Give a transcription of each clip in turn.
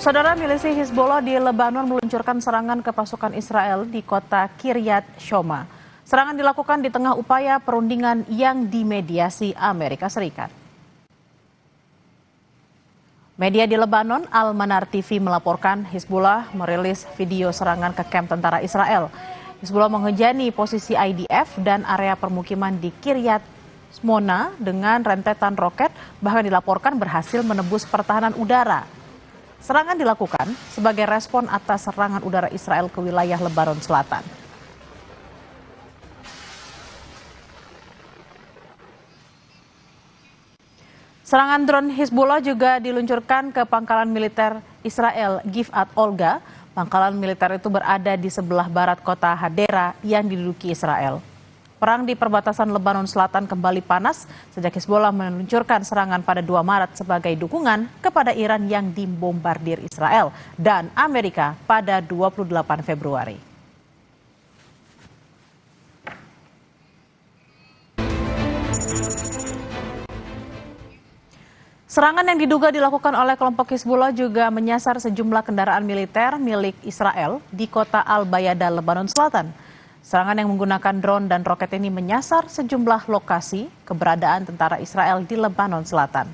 Saudara, milisi Hizbullah di Lebanon meluncurkan serangan ke pasukan Israel di kota Kiryat Shoma. Serangan dilakukan di tengah upaya perundingan yang dimediasi Amerika Serikat. Media di Lebanon, Al-Manar TV melaporkan Hizbullah merilis video serangan ke kamp tentara Israel. Hizbullah menghujani posisi IDF dan area permukiman di Kiryat Shmona dengan rentetan roket, bahkan dilaporkan berhasil menembus pertahanan udara. Serangan dilakukan sebagai respon atas serangan udara Israel ke wilayah Lebanon Selatan. Serangan drone Hizbullah juga diluncurkan ke pangkalan militer Israel Givat Olga. Pangkalan militer itu berada di sebelah barat kota Hadera yang diduduki Israel. Perang di perbatasan Lebanon Selatan kembali panas sejak Hizbullah meluncurkan serangan pada 2 Maret sebagai dukungan kepada Iran yang dibombardir Israel dan Amerika pada 28 Februari. Serangan yang diduga dilakukan oleh kelompok Hizbullah juga menyasar sejumlah kendaraan militer milik Israel di kota Al-Bayada, Lebanon Selatan. Serangan yang menggunakan drone dan roket ini menyasar sejumlah lokasi keberadaan tentara Israel di Lebanon Selatan.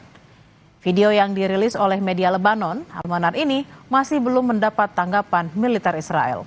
Video yang dirilis oleh media Lebanon, Al-Manar ini masih belum mendapat tanggapan militer Israel.